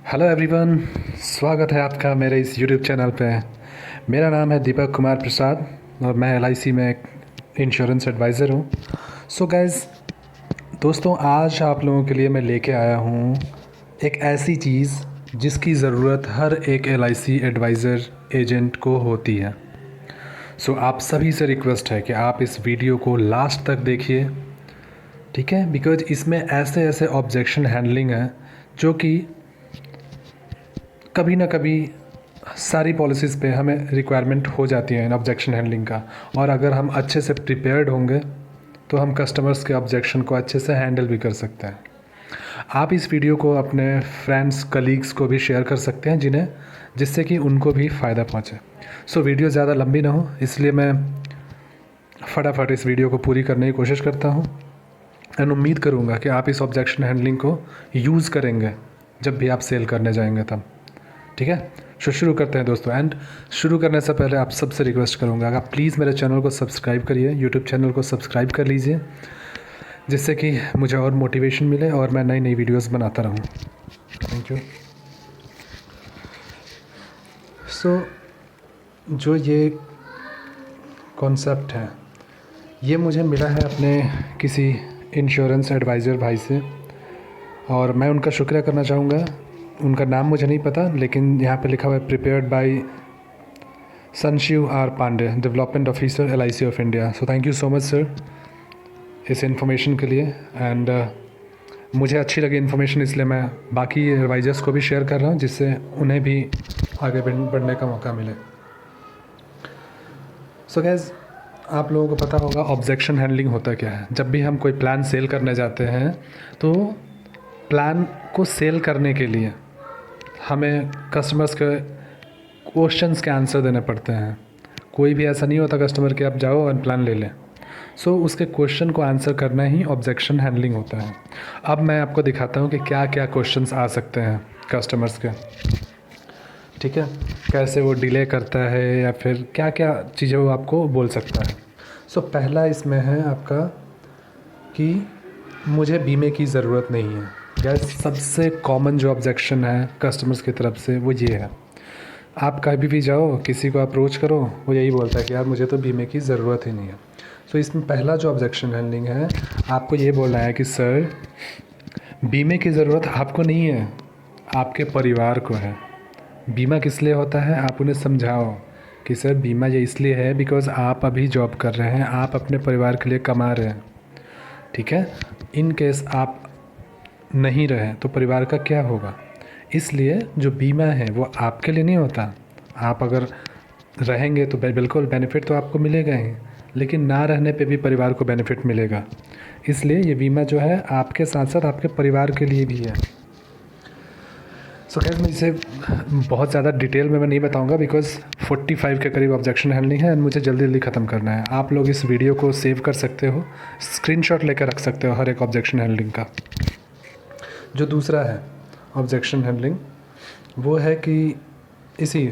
Hello everyone, स्वागत है आपका मेरे इस यूट्यूब चैनल पे। मेरा नाम है दीपक कुमार प्रसाद और मैं एलआईसी में एक इंश्योरेंस एडवाइज़र हूँ। सो गाइज़, दोस्तों, आज आप लोगों के लिए मैं लेके आया हूँ एक ऐसी चीज़ जिसकी ज़रूरत हर एक एलआईसी एडवाइज़र एजेंट को होती है। सो आप सभी से रिक्वेस्ट है कि आप इस वीडियो को लास्ट तक देखिए, ठीक है? बिकॉज़ इसमें ऐसे ऐसे ऑब्जेक्शन हैंडलिंग है जो कि कभी ना कभी सारी पॉलिसीज़ पे हमें रिक्वायरमेंट हो जाती है इन ऑब्जेक्शन हैंडलिंग का। और अगर हम अच्छे से प्रिपेयर्ड होंगे तो हम कस्टमर्स के ऑब्जेक्शन को अच्छे से हैंडल भी कर सकते हैं। आप इस वीडियो को अपने फ्रेंड्स कलीग्स को भी शेयर कर सकते हैं जिससे कि उनको भी फ़ायदा पहुँचे। सो वीडियो ज़्यादा लंबी ना हो, इसलिए मैं फटाफट इस वीडियो को पूरी करने की कोशिश करता हूँ एंड उम्मीद करूँगा कि आप इस ऑब्जेक्शन हैंडलिंग को यूज़ करेंगे जब भी आप सेल करने जाएंगे तब। ठीक है, शुरू करते हैं दोस्तों। एंड शुरू करने से पहले आप सबसे रिक्वेस्ट करूँगा कि आप प्लीज़ मेरे चैनल को सब्सक्राइब करिए, यूट्यूब चैनल को सब्सक्राइब कर लीजिए, जिससे कि मुझे और मोटिवेशन मिले और मैं नई नई वीडियोस बनाता रहूँ। Thank you. सो जो ये कॉन्सेप्ट है ये मुझे मिला है अपने किसी इंश्योरेंस एडवाइज़र भाई से और मैं उनका शुक्रिया करना चाहूँगा। उनका नाम मुझे नहीं पता, लेकिन यहाँ पे लिखा हुआ है prepared by Sanshiv R Pandey, development officer LIC of India. So thank you so much sir इस इन्फॉर्मेशन के लिए। एंड मुझे अच्छी लगी इन्फॉर्मेशन, इसलिए मैं बाकी एडवाइज़र्स को भी शेयर कर रहा हूँ जिससे उन्हें भी आगे बढ़ने का मौका मिले। सो गैस, आप लोगों को पता होगा ऑब्जेक्शन हैंडलिंग होता क्या है। जब भी हम कोई प्लान सेल करने जाते हैं तो प्लान को सेल करने के लिए हमें कस्टमर्स के क्वेश्चंस के आंसर देने पड़ते हैं। कोई भी ऐसा नहीं होता कस्टमर के आप जाओ और प्लान ले लें। सो उसके क्वेश्चन को आंसर करना ही ऑब्जेक्शन हैंडलिंग होता है। अब मैं आपको दिखाता हूँ कि क्या क्या क्वेश्चंस आ सकते हैं कस्टमर्स के, ठीक है? कैसे वो डिले करता है या फिर क्या क्या चीज़ें वो आपको बोल सकता है। सो पहला इसमें है आपका कि मुझे बीमे की ज़रूरत नहीं है। गैस, सबसे कॉमन जो ऑब्जेक्शन है कस्टमर्स की तरफ से वो ये है। आप कभी भी जाओ, किसी को अप्रोच करो, वो यही बोलता है कि यार मुझे तो बीमे की ज़रूरत ही नहीं है। सो इसमें पहला जो ऑब्जेक्शन हैंडलिंग है, आपको ये बोलना है कि सर, बीमे की ज़रूरत आपको नहीं है, आपके परिवार को है। बीमा किस लिए होता है, आप उन्हें समझाओ कि सर बीमा ये इसलिए है बिकॉज़ आप अभी जॉब कर रहे हैं, आप अपने परिवार के लिए कमा रहे हैं, ठीक है? इन केस आप नहीं रहे तो परिवार का क्या होगा? इसलिए जो बीमा है वो आपके लिए नहीं होता। आप अगर रहेंगे तो बिल्कुल बेनिफिट तो आपको मिलेगा ही, लेकिन ना रहने पे भी परिवार को बेनिफिट मिलेगा। इसलिए ये बीमा जो है आपके साथ साथ आपके परिवार के लिए भी है। सो खैर, मैं इसे बहुत ज़्यादा डिटेल में मैं नहीं बताऊंगा बिकॉज़ 45 के करीब ऑब्जेक्शन हैंडलिंग है एंड मुझे जल्दी जल्दी ख़त्म करना है। आप लोग इस वीडियो को सेव कर सकते हो, स्क्रीनशॉट लेकर रख सकते हो हर एक ऑब्जेक्शन हैंडलिंग का। जो दूसरा है ऑब्जेक्शन हैंडलिंग, वो है कि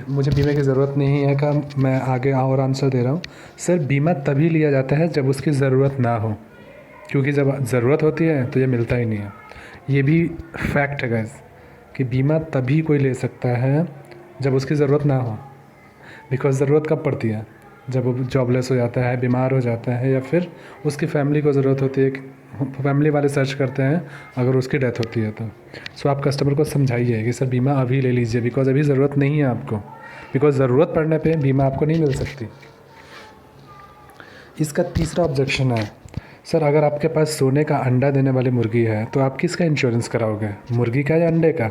मुझे बीमे की ज़रूरत नहीं है का मैं आगे और आंसर दे रहा हूँ। सर, बीमा तभी लिया जाता है जब उसकी ज़रूरत ना हो, क्योंकि जब ज़रूरत होती है तो ये मिलता ही नहीं है। ये भी फैक्ट है गाइस कि बीमा तभी कोई ले सकता है जब उसकी ज़रूरत ना हो। बिकॉज़ ज़रूरत कब पड़ती है? जब वो जॉबलेस हो जाता है, बीमार हो जाता है, या फिर उसकी फैमिली को ज़रूरत होती है, फैमिली वाले सर्च करते हैं अगर उसकी डेथ होती है तो। सो आप कस्टमर को समझाइए कि सर बीमा अभी ले लीजिए बिकॉज़ अभी ज़रूरत नहीं है आपको, बिकॉज़ ज़रूरत पड़ने पे बीमा आपको नहीं मिल सकती। इसका तीसरा ऑब्जेक्शन है, सर अगर आपके पास सोने का अंडा देने वाली मुर्गी है तो आप किसका इंश्योरेंस कराओगे, मुर्गी का या अंडे का?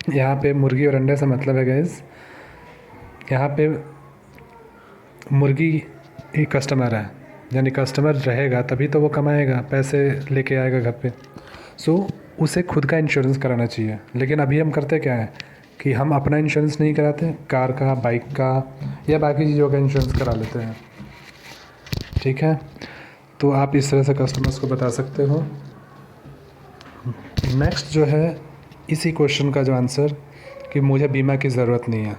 यहाँ पे मुर्गी और अंडे से मतलब है गाइस, यहाँ पे मुर्गी ही कस्टमर है, यानी कस्टमर रहेगा तभी तो वो कमाएगा, पैसे लेके आएगा घर पे। सो उसे खुद का इंश्योरेंस कराना चाहिए। लेकिन अभी हम करते क्या है कि हम अपना इंश्योरेंस नहीं कराते, कार का, बाइक का या बाकी चीज़ों का इंश्योरेंस करा लेते हैं, ठीक है? तो आप इस तरह से कस्टमर्स को बता सकते हो। नेक्स्ट जो है इसी क्वेश्चन का जो आंसर कि मुझे बीमा की ज़रूरत नहीं है।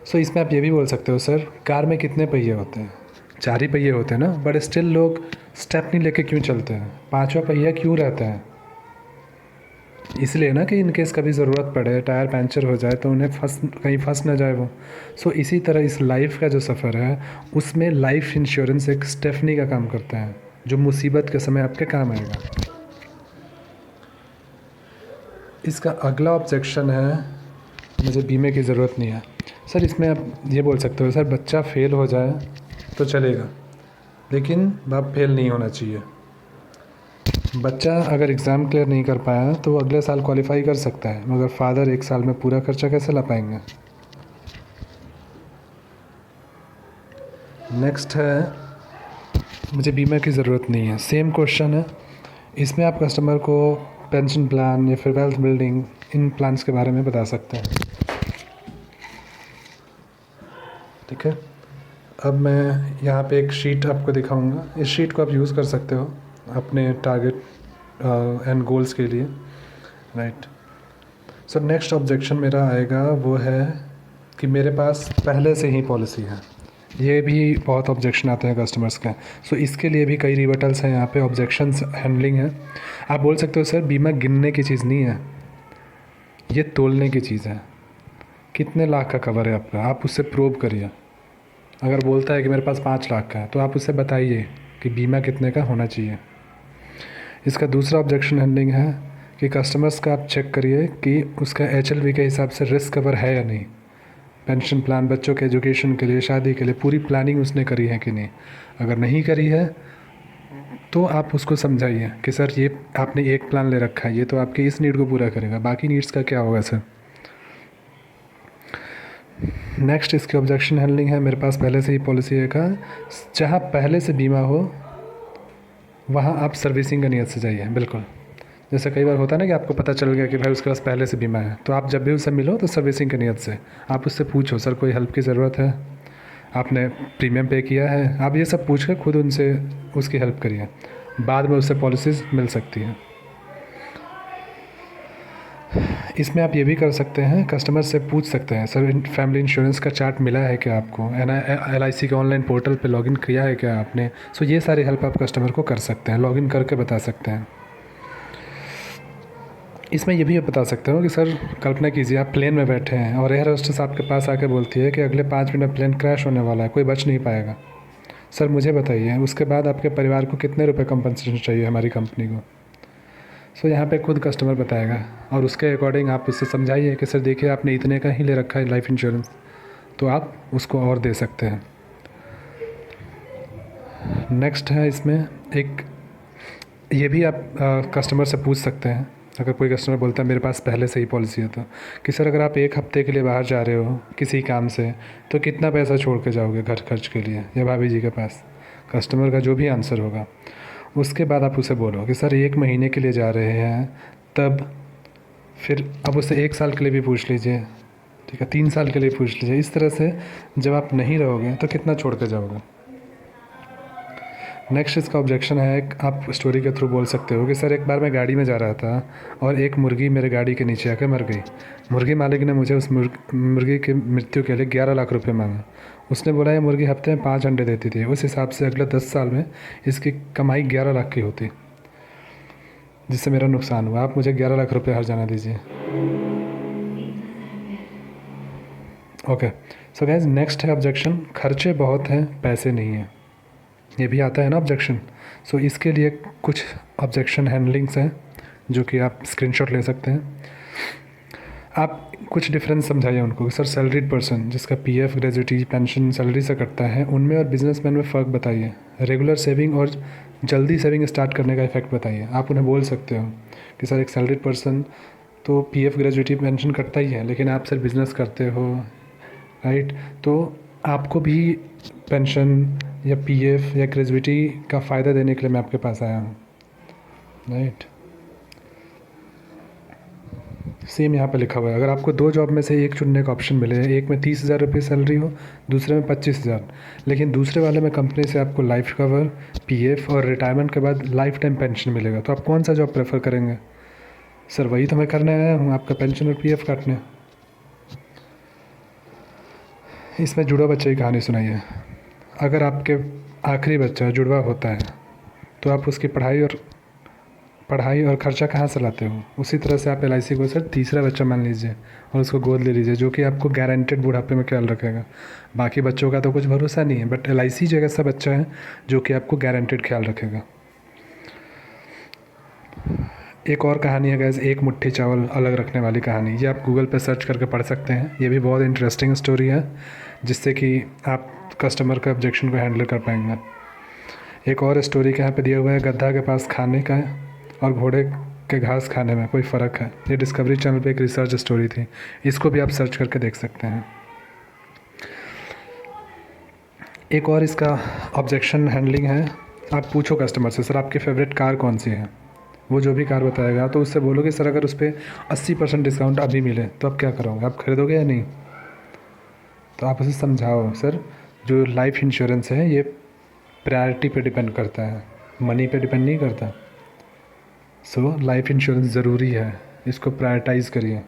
सो इसमें आप ये भी बोल सकते हो, सर कार में कितने पहिए होते हैं? 4 ही पहिए होते हैं ना, बट स्टिल लोग स्टेपनी लेके क्यों चलते हैं? 5वां पहिया क्यों रहता है? इसलिए ना कि इन केस कभी ज़रूरत पड़े, टायर पंचर हो जाए तो उन्हें कहीं फंस ना जाए वो। सो इसी तरह इस लाइफ का जो सफ़र है उसमें लाइफ इंश्योरेंस एक स्टेफनी का काम करता है जो मुसीबत के समय आपके काम आएगा। इसका अगला ऑब्जेक्शन है मुझे बीमे की ज़रूरत नहीं है। सर इसमें आप ये बोल सकते हो सर बच्चा फेल हो जाए तो चलेगा, लेकिन बाप फेल नहीं होना चाहिए। बच्चा अगर एग्ज़ाम क्लियर नहीं कर पाया तो वो अगले साल क्वालिफाई कर सकता है, मगर फादर एक साल में पूरा खर्चा कैसे ला पाएंगे। नेक्स्ट है मुझे बीमा की ज़रूरत नहीं है। सेम क्वेश्चन है, इसमें आप कस्टमर को पेंशन प्लान या फिर वेल्थ बिल्डिंग इन प्लान्स के बारे में बता सकते हैं। ठीक है, अब मैं यहाँ पे एक शीट आपको दिखाऊंगा। इस शीट को आप यूज़ कर सकते हो अपने टारगेट एंड गोल्स के लिए, राइट। सो नेक्स्ट ऑब्जेक्शन मेरा आएगा वो है कि मेरे पास पहले से ही पॉलिसी है। ये भी बहुत ऑब्जेक्शन आते हैं कस्टमर्स के। सो इसके लिए भी कई रिबटल्स हैं यहाँ पे, ऑब्जेक्शंस हैंडलिंग है। आप बोल सकते हो सर बीमा गिनने की चीज़ नहीं है, ये तोलने की चीज़ है। कितने लाख का कवर है आपका, आप उससे प्रूव करिए। अगर बोलता है कि मेरे पास 5 लाख का है तो आप उससे बताइए कि बीमा कितने का होना चाहिए। इसका दूसरा ऑब्जेक्शन हैंडलिंग है कि कस्टमर्स का आप चेक करिए कि उसका HLV के हिसाब से रिस्क कवर है या नहीं। पेंशन प्लान, बच्चों के एजुकेशन के लिए, शादी के लिए पूरी प्लानिंग उसने करी है कि नहीं। अगर नहीं करी है तो आप उसको समझाइए कि सर ये आपने एक प्लान ले रखा है, ये तो आपके इस नीड को पूरा करेगा, बाकी नीड्स का क्या होगा सर। नेक्स्ट इसकी ऑब्जेक्शन हैंडलिंग है, मेरे पास पहले से ही पॉलिसी है का, जहाँ पहले से बीमा हो वहाँ आप सर्विसिंग का नियत से जाइए। बिल्कुल, जैसे कई बार होता है ना कि आपको पता चल गया कि भाई उसके पास पहले से बीमा है, तो आप जब भी उससे मिलो तो सर्विसिंग की नियत से आप उससे पूछो सर कोई हेल्प की ज़रूरत है, आपने प्रीमियम पे किया है। आप ये सब पूछ कर खुद उनसे उसकी हेल्प करिए, बाद में उससे पॉलिसीज़ मिल सकती हैं। इसमें आप ये भी कर सकते हैं, कस्टमर से पूछ सकते हैं सर फैमिली इंश्योरेंस का चार्ट मिला है क्या आपको, LIC के ऑनलाइन पोर्टल पे लॉगिन किया है क्या आपने। सो ये सारी हेल्प आप कस्टमर को कर सकते हैं, लॉगिन करके बता सकते हैं। इसमें ये भी बता सकते हो कि सर कल्पना कीजिए आप प्लेन में बैठे हैं और एयर होस्टेस आपके पास आके बोलती है कि अगले 5 मिनट में प्लेन क्रैश होने वाला है, कोई बच नहीं पाएगा। सर मुझे बताइए उसके बाद आपके परिवार को कितने रुपए कंपनसेशन चाहिए हमारी कंपनी को। सो यहाँ पे खुद कस्टमर बताएगा और उसके अकॉर्डिंग आप उससे समझाइए कि सर देखिए आपने इतने का ही ले रखा है लाइफ इंश्योरेंस, तो आप उसको और दे सकते हैं। नेक्स्ट है इसमें एक ये भी आप कस्टमर से पूछ सकते हैं, अगर कोई कस्टमर बोलता है मेरे पास पहले से ही पॉलिसी है तो, कि सर अगर आप 1 हफ्ते के लिए बाहर जा रहे हो किसी काम से तो कितना पैसा छोड़ के जाओगे घर खर्च के लिए या भाभी जी के पास। कस्टमर का जो भी आंसर होगा उसके बाद आप उसे बोलो कि सर 1 महीने के लिए जा रहे हैं, तब फिर अब उससे 1 साल के लिए भी पूछ लीजिए, ठीक है, 3 साल के लिए पूछ लीजिए। इस तरह से जब आप नहीं रहोगे तो कितना छोड़ के जाओगे। नेक्स्ट इसका ऑब्जेक्शन है, आप स्टोरी के थ्रू बोल सकते हो कि सर एक बार मैं गाड़ी में जा रहा था और एक मुर्गी मेरे गाड़ी के नीचे आकर मर गई। मुर्गी मालिक ने मुझे उस मुर्गी की मृत्यु के लिए 11 लाख रुपए मांगा। उसने बोला ये मुर्गी हफ्ते में 5 अंडे देती थी, उस हिसाब से अगले 10 साल में इसकी कमाई 11 लाख की होती, जिससे मेरा नुकसान हुआ। आप मुझे 11 लाख रुपये हर जाना दीजिए। ओके, सो गाइस नेक्स्ट है ऑब्जेक्शन, खर्चे बहुत हैं पैसे नहीं हैं। ये भी आता है ना ऑब्जेक्शन। सो इसके लिए कुछ ऑब्जेक्शन हैंडलिंग्स हैं जो कि आप स्क्रीनशॉट ले सकते हैं। आप कुछ डिफरेंस समझाइए उनको कि सर सैलरीड पर्सन जिसका PF ग्रेजुएटी पेंशन सैलरी से कटता है उनमें और बिजनेसमैन में फ़र्क बताइए। रेगुलर सेविंग और जल्दी सेविंग स्टार्ट करने का इफेक्ट बताइए। आप उन्हें बोल सकते हो कि सर एक सैलरीड पर्सन तो PF ग्रेजुएटी पेंशन कटता ही है, लेकिन आप सर बिज़नेस करते हो, राइट, तो आपको भी पेंशन या PF या ग्रेजुएटी का फ़ायदा देने के लिए मैं आपके पास आया हूँ, राइट। सेम यहाँ पे लिखा हुआ है, अगर आपको 2 जॉब में से एक चुनने का ऑप्शन मिले, एक में 30,000 रुपये सैलरी हो, दूसरे में 25,000, लेकिन दूसरे वाले में कंपनी से आपको लाइफ कवर, PF और रिटायरमेंट के बाद लाइफ टाइम पेंशन मिलेगा, तो आप कौन सा जॉब प्रेफर करेंगे। सर वही तो मैं करने आया हूँ, आपका पेंशन और PF काटने। इसमें जुड़वा बच्चे की कहानी सुनाइए। अगर आपके आखिरी बच्चा जुड़वा होता है तो आप उसकी पढ़ाई और पढ़ाई और ख़र्चा कहाँ से लाते हो, उसी तरह से आप एलआईसी को सर तीसरा बच्चा मान लीजिए और उसको गोद ले लीजिए, जो कि आपको गारंटेड बुढ़ापे में ख्याल रखेगा। बाकी बच्चों का तो कुछ भरोसा नहीं है, बट एलआईसी जो एक ऐसा बच्चा है जो कि आपको गारंटेड ख्याल रखेगा। एक और कहानी है गैस, एक मुट्ठी चावल अलग रखने वाली कहानी। ये आप गूगल पे सर्च करके पढ़ सकते हैं। ये भी बहुत इंटरेस्टिंग स्टोरी है, जिससे कि आप कस्टमर का ऑब्जेक्शन को हैंडल कर पाएंगे। एक और स्टोरी के यहाँ पे दिया हुआ है, गधा के पास खाने का है और घोड़े के घास खाने में कोई फ़र्क है। ये डिस्कवरी चैनल पे एक रिसर्च स्टोरी थी, इसको भी आप सर्च करके देख सकते हैं। एक और इसका ऑब्जेक्शन हैंडलिंग है। आप पूछो कस्टमर से, सर आपकी फ़ेवरेट कार कौन सी है। वो जो भी कार बताएगा तो उससे बोलोगे, सर अगर उस पर 80% डिस्काउंट अभी मिले तो आप क्या करोगे, आप खरीदोगे या नहीं। तो आप उसे समझाओ, सर जो लाइफ इंश्योरेंस है ये प्रायोरिटी पे डिपेंड करता है, मनी पे डिपेंड नहीं करता। सो लाइफ इंश्योरेंस ज़रूरी है, इसको प्रायोरिटाइज़ करिए।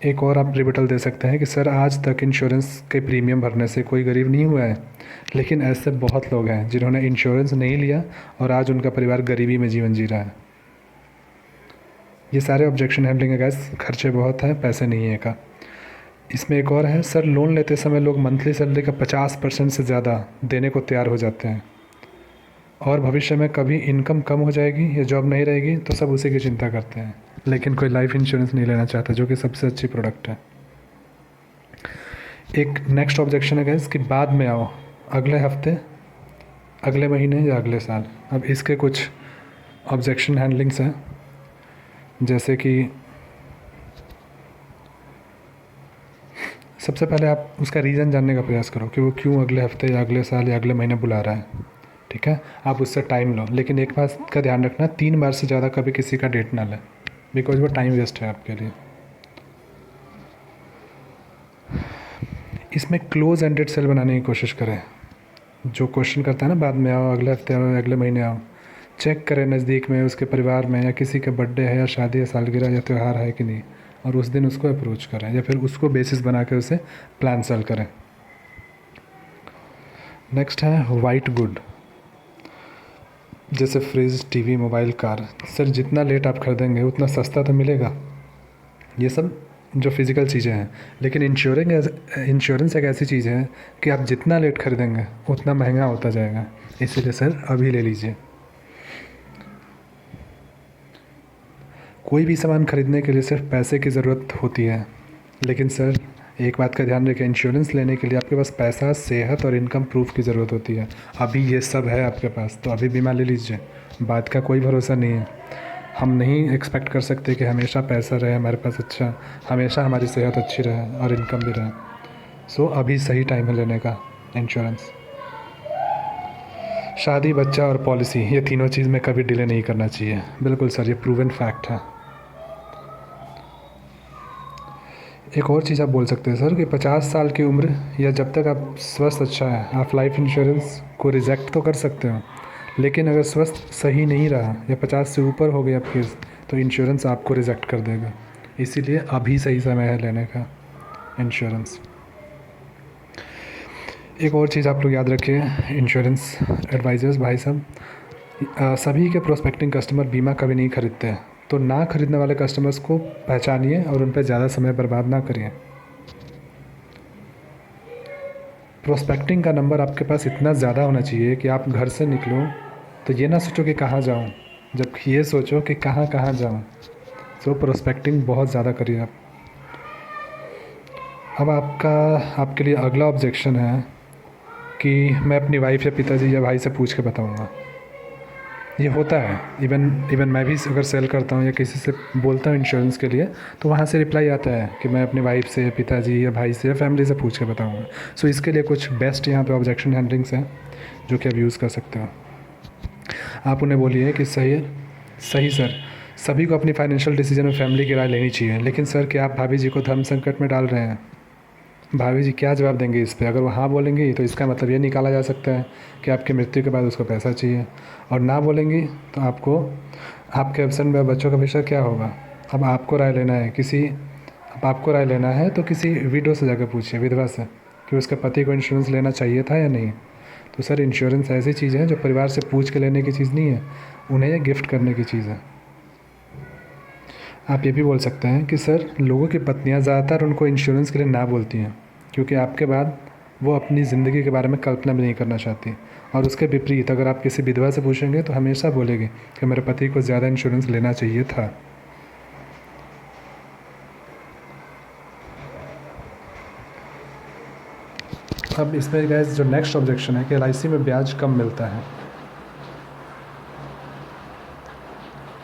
एक और आप रिबटल दे सकते हैं कि सर आज तक इंश्योरेंस के प्रीमियम भरने से कोई गरीब नहीं हुआ है, लेकिन ऐसे बहुत लोग हैं जिन्होंने इंश्योरेंस नहीं लिया और आज उनका परिवार गरीबी में जीवन जी रहा है। ये सारे ऑब्जेक्शन हैंडलिंग है गैस, खर्चे बहुत हैं, पैसे नहीं है का। इसमें एक और है, सर लोन लेते समय लोग मंथली सैलरी का 50% से ज़्यादा देने को तैयार हो जाते हैं और भविष्य में कभी इनकम कम हो जाएगी या जॉब नहीं रहेगी तो सब उसी की चिंता करते हैं, लेकिन कोई लाइफ इंश्योरेंस नहीं लेना चाहता, जो कि सबसे अच्छी प्रोडक्ट है। एक नेक्स्ट ऑब्जेक्शन है गैस कि बाद में आओ, अगले हफ्ते, अगले महीने या अगले साल। अब इसके कुछ ऑब्जेक्शन हैंडलिंग्स हैं, जैसे कि सबसे पहले आप उसका रीज़न जानने का प्रयास करो कि वो क्यों अगले हफ्ते या अगले साल या अगले महीने बुला रहा है। ठीक है, आप उससे टाइम लो, लेकिन एक बात का ध्यान रखना, 3 बार से ज़्यादा कभी किसी का डेट ना लें, बिकॉज वो टाइम वेस्ट है आपके लिए। इसमें क्लोज एंडेड सेल बनाने की कोशिश करें। जो क्वेश्चन करता है ना, बाद में आओ, अगले हफ्ते आओ, अगले महीने आओ, चेक करें नज़दीक में उसके परिवार में या किसी का बर्थडे है या शादी या सालगिरह या त्यौहार है कि नहीं, और उस दिन उसको अप्रोच करें या फिर उसको बेसिस बना के उसे प्लान सेल करें। नेक्स्ट है वाइट गुड, जैसे fridge, TV, mobile, car. Sir जितना लेट आप खरीदेंगे उतना सस्ता तो मिलेगा, ये सब जो फिज़िकल चीज़ें हैं, लेकिन इंश्योरेंस एक ऐसी चीज़ है कि आप जितना लेट खरीदेंगे उतना महंगा होता जाएगा, इसीलिए सर अभी ले लीजिए। कोई भी सामान खरीदने के लिए सिर्फ पैसे की ज़रूरत होती है, लेकिन सर एक बात का ध्यान रखें, इंश्योरेंस लेने के लिए आपके पास पैसा, सेहत और इनकम प्रूफ की ज़रूरत होती है। अभी ये सब है आपके पास तो अभी बीमा ले लीजिए, बात का कोई भरोसा नहीं है। हम नहीं एक्सपेक्ट कर सकते कि हमेशा पैसा रहे हमारे पास, अच्छा हमेशा हमारी सेहत अच्छी रहे और इनकम भी रहे। सो अभी सही टाइम है लेने का इंश्योरेंस। शादी, बच्चा और पॉलिसी, ये तीनों चीज़ में कभी डिले नहीं करना चाहिए। बिल्कुल सर, ये प्रूवन फैक्ट है। एक और चीज़ आप बोल सकते हैं सर कि 50 साल की उम्र या जब तक आप स्वस्थ अच्छा है, आप लाइफ इंश्योरेंस को रिजेक्ट तो कर सकते हो, लेकिन अगर स्वस्थ सही नहीं रहा या 50 से ऊपर हो गया केस तो इंश्योरेंस आपको रिजेक्ट कर देगा। इसीलिए अभी सही समय है लेने का इंश्योरेंस। एक और चीज़ आप लोग याद रखिए, इंश्योरेंस एडवाइज़र्स भाई साहब, सभी के प्रोस्पेक्टिंग कस्टमर बीमा कभी नहीं खरीदते हैं, तो ना खरीदने वाले कस्टमर्स को पहचानिए और उन पर ज़्यादा समय बर्बाद ना करिए। प्रोस्पेक्टिंग का नंबर आपके पास इतना ज़्यादा होना चाहिए कि आप घर से निकलो तो ये ना सोचो कि कहाँ जाऊँ, जबकि ये सोचो कि कहाँ कहाँ जाऊँ। सो प्रोस्पेक्टिंग बहुत ज़्यादा करिए आप। अब आपके लिए अगला ऑब्जेक्शन है कि मैं अपनी वाइफ या पिताजी या भाई से पूछ के बताऊँगा। ये होता है, इवन मैं भी अगर सेल करता हूँ या किसी से बोलता हूँ इंश्योरेंस के लिए, तो वहाँ से रिप्लाई आता है कि मैं अपनी वाइफ से, पिताजी या भाई से या फैमिली से पूछ के बताऊँगा। सो इसके लिए कुछ बेस्ट यहाँ पे ऑब्जेक्शन हैंडलिंग्स हैं जो कि आप यूज़ कर सकते हो। आप उन्हें बोलिए कि सही सर, सभी को अपनी फाइनेंशियल डिसीजन में फैमिली की राय लेनी चाहिए, लेकिन सर क्या आप भाभी जी को धर्म संकट में डाल रहे हैं। भाभी जी क्या जवाब देंगे इस पे? अगर वो हाँ बोलेंगी तो इसका मतलब ये निकाला जा सकता है कि आपकी मृत्यु के बाद उसको पैसा चाहिए, और ना बोलेंगी तो आपको आपके एब्सेंट में बच्चों का भविष्य क्या होगा। अब आपको राय लेना है तो किसी विडो से जाकर पूछिए, विधवा से, कि उसके पति को इंश्योरेंस लेना चाहिए था या नहीं। तो सर इंश्योरेंस ऐसी चीज़ है जो परिवार से पूछ के लेने की चीज़ नहीं है, उन्हें ये गिफ्ट करने की चीज़ है। आप ये भी बोल सकते हैं कि सर लोगों की पत्नियां ज़्यादातर उनको इंश्योरेंस के लिए ना बोलती हैं, क्योंकि आपके बाद वो अपनी ज़िंदगी के बारे में कल्पना भी नहीं करना चाहती। और उसके विपरीत अगर आप किसी विधवा से पूछेंगे तो हमेशा बोलेगी कि मेरे पति को ज़्यादा इंश्योरेंस लेना चाहिए था। अब इसमें गैस जो नेक्स्ट ऑब्जेक्शन है कि LIC में ब्याज कम मिलता है।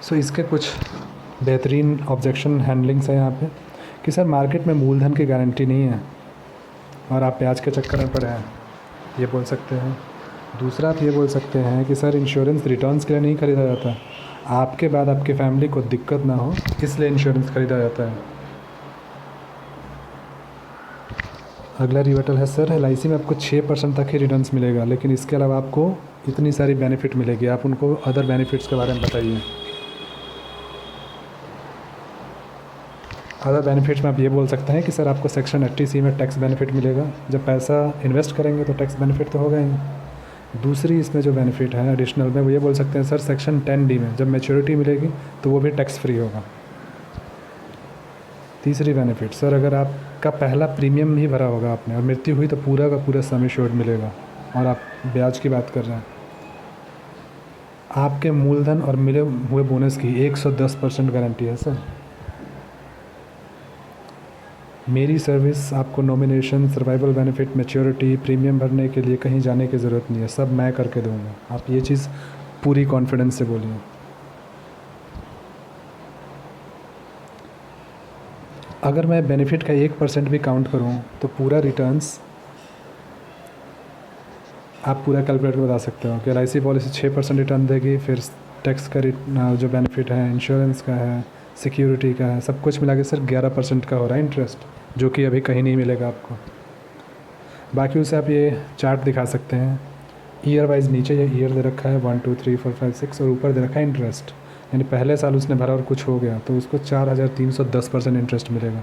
सो इसके कुछ बेहतरीन ऑब्जेक्शन हैंडलिंग्स है यहाँ पे कि सर मार्केट में मूलधन की गारंटी नहीं है और आप ब्याज के चक्कर में पड़े हैं, ये बोल सकते हैं। दूसरा आप ये बोल सकते हैं कि सर इंश्योरेंस रिटर्न्स के लिए नहीं खरीदा जाता, आपके बाद आपकी फैमिली को दिक्कत ना हो इसलिए इंश्योरेंस खरीदा जाता है। अगला रिवर्टल है सर LIC में आपको 6% तक ही रिटर्न्स मिलेगा, लेकिन इसके अलावा आपको इतनी सारी बेनिफिट मिलेगी, आप उनको अदर बेनिफिट्स के बारे में बताइए। अदर बेनिफिट्स में आप ये बोल सकते हैं कि सर आपको सेक्शन 80C में टैक्स बेनिफिट मिलेगा, जब पैसा इन्वेस्ट करेंगे तो टैक्स बेनिफिट तो होगा ही। दूसरी इसमें जो बेनिफिट है एडिशनल में वो ये बोल सकते हैं सर सेक्शन 10D में जब मैच्योरिटी मिलेगी तो वो भी टैक्स फ्री होगा। तीसरी बेनिफिट सर अगर आपका पहला प्रीमियम ही भरा होगा आपने और मृत्यु हुई तो पूरा का पूरा सम एश्योर्ड मिलेगा, और आप ब्याज की बात कर रहे हैं। आपके मूलधन और मिले हुए बोनस की 110% गारंटी है सर। मेरी सर्विस आपको nomination, survival benefit, maturity, premium भरने के लिए कहीं जाने की ज़रूरत नहीं है, सब मैं करके दूंगा। आप ये चीज़ पूरी कॉन्फिडेंस से बोलिए। अगर मैं बेनिफिट का 1% भी काउंट करूं तो पूरा रिटर्न्स आप पूरा कैलकुलेट बता सकते हो कि LIC पॉलिसी 6% रिटर्न देगी, फिर टैक्स का जो बेनिफिट है, इंश्योरेंस का है, सिक्योरिटी का है, सब कुछ मिला के सर 11% का हो रहा है इंटरेस्ट, जो कि अभी कहीं नहीं मिलेगा आपको। बाकी उसे आप ये चार्ट दिखा सकते हैं, ईयर वाइज नीचे ये ईयर दे रखा है 1 2 3 4 5 6 और ऊपर दे रखा है इंटरेस्ट, यानी पहले साल उसने भरा और कुछ हो गया तो उसको 4310% इंटरेस्ट मिलेगा।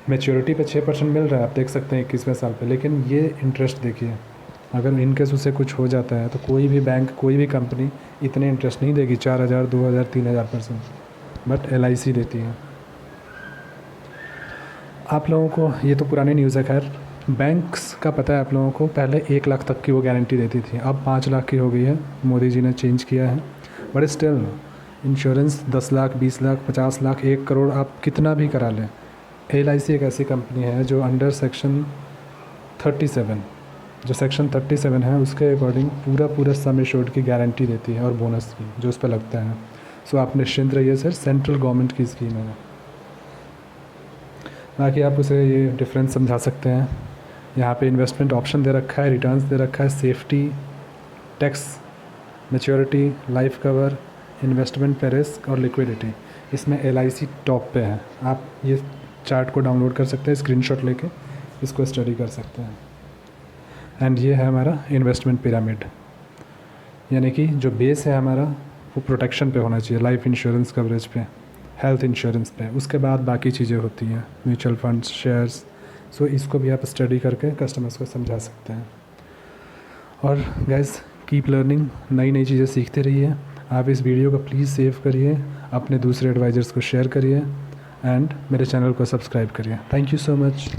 मैच्योरिटी पे 6% मिल रहा है, आप देख सकते हैं 21वें साल पे, लेकिन ये इंटरेस्ट देखिए, अगर इनकेस उसे कुछ हो जाता है तो कोई भी बैंक, कोई भी कंपनी इतने इंटरेस्ट नहीं देगी, 4000, 2000, 3000%, बट LIC देती है। आप लोगों को ये तो पुरानी न्यूज़ है, खैर बैंक्स का पता है आप लोगों को, पहले 1 लाख तक की वो गारंटी देती थी, अब 5 लाख की हो गई है, मोदी जी ने चेंज किया है। But still insurance 10 lakh, 20 lakh, 50 lakh, 1 crore आप कितना भी करा लें, LIC एक ऐसी कंपनी है जो अंडर सेक्शन 37, जो सेक्शन 37 है उसके अकॉर्डिंग पूरा सम एश्योर्ड की गारंटी देती है और बोनस की जो उस पर लगता है। सो आप निश्चिंत रहिए सर, सेंट्रल गवर्नमेंट की स्कीम है। बाकी आप उसे ये डिफरेंस समझा सकते हैं, यहाँ पे इन्वेस्टमेंट ऑप्शन दे रखा है, रिटर्न्स दे रखा है, safety, tax, maturity, life cover, investment पे रिस्क और लिक्विडिटी, इसमें LIC टॉप पे है। आप ये चार्ट को डाउनलोड कर सकते हैं, स्क्रीनशॉट लेके इसको स्टडी कर सकते हैं। एंड ये है हमारा इन्वेस्टमेंट पिरामिड, यानी कि जो बेस है हमारा वो प्रोटेक्शन पे होना चाहिए, लाइफ इंश्योरेंस कवरेज पे, हेल्थ इंश्योरेंस पे, उसके बाद बाकी चीज़ें होती हैं, म्यूचुअल फंड्स, शेयर्स। सो इसको भी आप स्टडी करके कस्टमर्स को समझा सकते हैं। और गाइस कीप लर्निंग, नई नई चीज़ें सीखते रहिए। आप इस वीडियो को प्लीज़ सेव करिए, अपने दूसरे एडवाइज़र्स को शेयर करिए एंड मेरे चैनल को सब्सक्राइब करिए। Thank you so much.